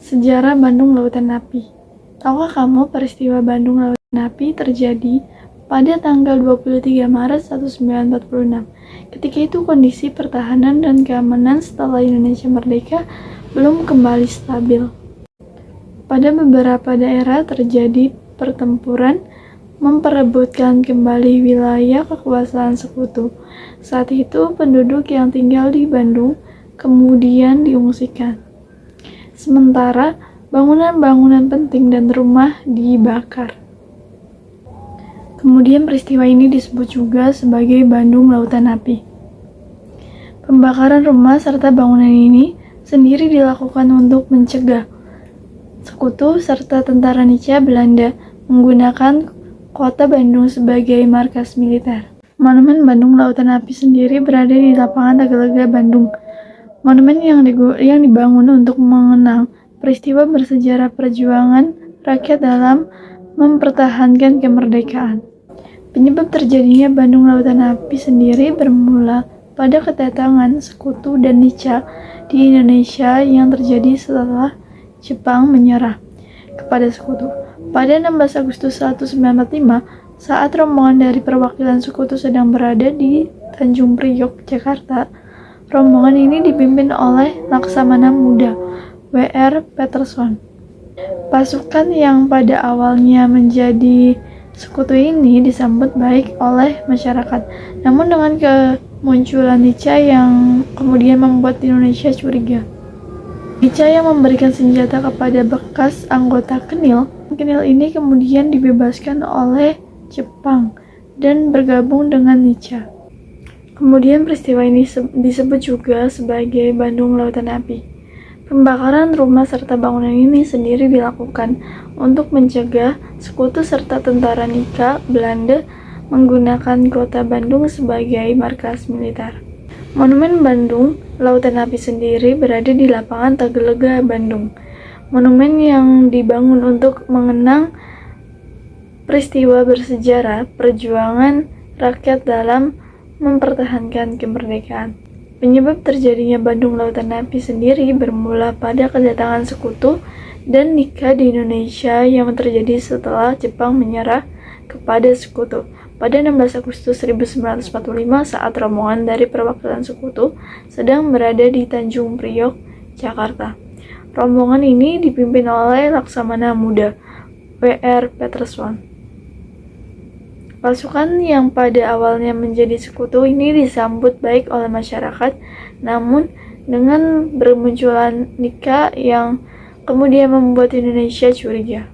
Sejarah Bandung Lautan Api. Tahukah kamu peristiwa Bandung Lautan Api terjadi pada tanggal 23 Maret 1946. Ketika itu kondisi pertahanan dan keamanan setelah Indonesia merdeka belum kembali stabil. Pada beberapa daerah terjadi pertempuran memperebutkan kembali wilayah kekuasaan sekutu. Saat itu penduduk yang tinggal di Bandung kemudian diungsikan. Sementara bangunan-bangunan penting dan rumah dibakar. Kemudian peristiwa ini disebut juga sebagai Bandung Lautan Api. Pembakaran rumah serta bangunan ini sendiri dilakukan untuk mencegah sekutu serta tentara Nica Belanda menggunakan kota Bandung sebagai markas militer. Monumen Bandung Lautan Api sendiri berada di lapangan Tagalega, Bandung. Monumen yang dibangun untuk mengenang peristiwa bersejarah perjuangan rakyat dalam mempertahankan kemerdekaan. Penyebab terjadinya Bandung Lautan Api sendiri bermula pada kedatangan sekutu dan Nica di Indonesia yang terjadi setelah Jepang menyerah kepada sekutu. Pada 16 Agustus 1945, saat rombongan dari perwakilan sekutu sedang berada di Tanjung Priok, Jakarta, rombongan ini dipimpin oleh Laksamana Muda, W.R. Peterson. Pasukan yang pada awalnya menjadi sekutu ini disambut baik oleh masyarakat. Namun dengan kemunculan Nica yang kemudian membuat Indonesia curiga. Nica yang memberikan senjata kepada bekas anggota Kenil. Kenil ini kemudian dibebaskan oleh Jepang dan bergabung dengan Nica. Kemudian peristiwa ini disebut juga sebagai Bandung Lautan Api. Pembakaran rumah serta bangunan ini sendiri dilakukan untuk mencegah sekutu serta tentara Nica Belanda menggunakan kota Bandung sebagai markas militer. Monumen Bandung Lautan Api sendiri berada di lapangan Tagalega, Bandung. Monumen yang dibangun untuk mengenang peristiwa bersejarah perjuangan rakyat dalam mempertahankan kemerdekaan. Penyebab terjadinya Bandung Lautan Api sendiri bermula pada kedatangan sekutu dan Nica di Indonesia yang terjadi setelah Jepang menyerah kepada sekutu. Pada 16 Agustus 1945 saat rombongan dari perwakilan sekutu sedang berada di Tanjung Priok, Jakarta. Rombongan ini dipimpin oleh Laksamana Muda, W.R. Peterson. Pasukan yang pada awalnya menjadi sekutu ini disambut baik oleh masyarakat, namun dengan bermunculan Nica yang kemudian membuat Indonesia curiga.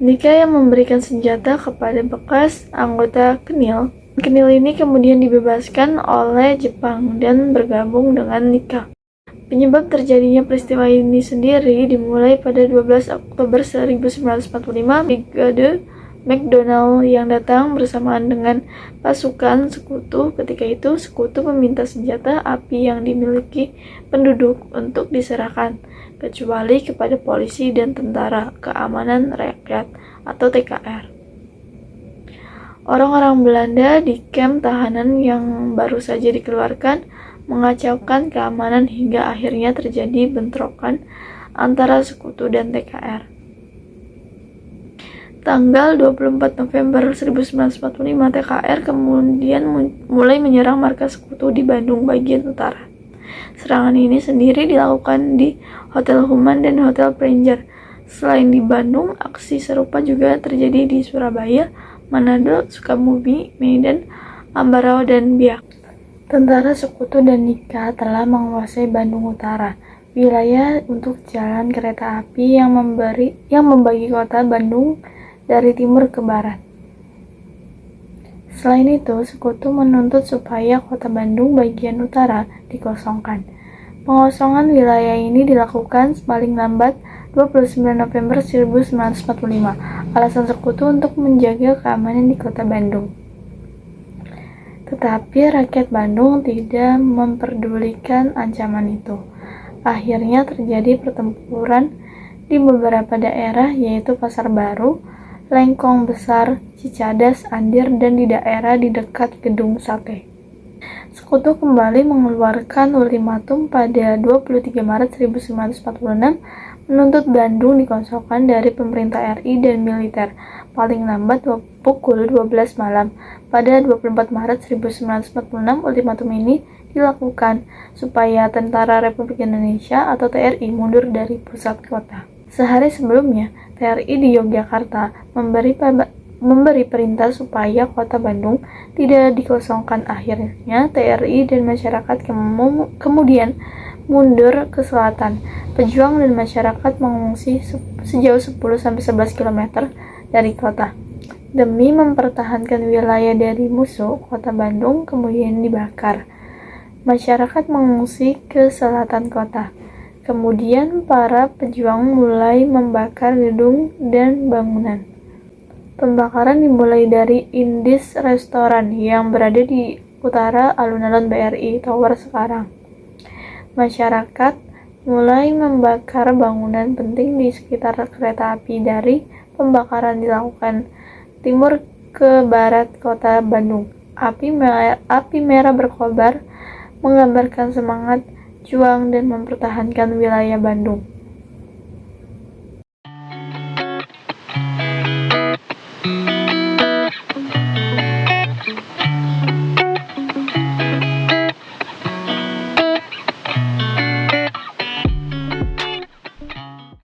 Nica yang memberikan senjata kepada bekas anggota Kenil. Kenil ini kemudian dibebaskan oleh Jepang dan bergabung dengan Nica. Penyebab terjadinya peristiwa ini sendiri dimulai pada 12 Oktober 1945 Brigade McDonald yang datang bersamaan dengan pasukan sekutu. Ketika itu, sekutu meminta senjata api yang dimiliki penduduk untuk diserahkan, kecuali kepada polisi dan tentara keamanan rakyat atau TKR. Orang-orang Belanda di kamp tahanan yang baru saja dikeluarkan mengacaukan keamanan hingga akhirnya terjadi bentrokan antara sekutu dan TKR. Tanggal 24 November 1945, TKR kemudian mulai menyerang markas sekutu di Bandung bagian utara. Serangan ini sendiri dilakukan di Hotel Human dan Hotel Ranger. Selain di Bandung, aksi serupa juga terjadi di Surabaya, Manado, Sukabumi, Medan, Ambarawa, dan Biak. Tentara sekutu dan Nica telah menguasai Bandung Utara, wilayah untuk jalan kereta api yang membagi kota Bandung dari timur ke barat. Selain itu, sekutu menuntut supaya kota Bandung bagian utara dikosongkan. Pengosongan wilayah ini dilakukan paling lambat 29 November 1945. Alasan sekutu untuk menjaga keamanan di kota Bandung. Tetapi rakyat Bandung tidak memperdulikan ancaman itu. Akhirnya terjadi pertempuran di beberapa daerah yaitu Pasar Baru, Lengkong Besar, Cicadas, Andir, dan di daerah di dekat Gedung Sate. Sekutu kembali mengeluarkan ultimatum pada 23 Maret 1946 menuntut Bandung dikosongkan dari pemerintah RI dan militer, paling lambat pukul 12 malam. Pada 24 Maret 1946, ultimatum ini dilakukan supaya Tentara Republik Indonesia atau TRI mundur dari pusat kota. Sehari sebelumnya, TRI di Yogyakarta memberi perintah supaya kota Bandung tidak dikosongkan. Akhirnya TRI dan masyarakat kemudian mundur ke selatan. Pejuang dan masyarakat mengungsi sejauh 10-11 km dari kota. Demi mempertahankan wilayah dari musuh, kota Bandung kemudian dibakar. Masyarakat mengungsi ke selatan kota. Kemudian para pejuang mulai membakar gedung dan bangunan. Pembakaran dimulai dari Indis Restoran yang berada di utara alun-alun BRI Tower sekarang. Masyarakat mulai membakar bangunan penting di sekitar kereta api. Dari pembakaran dilakukan timur ke barat kota Bandung. Api merah berkobar, menggambarkan semangat juang dan mempertahankan wilayah Bandung.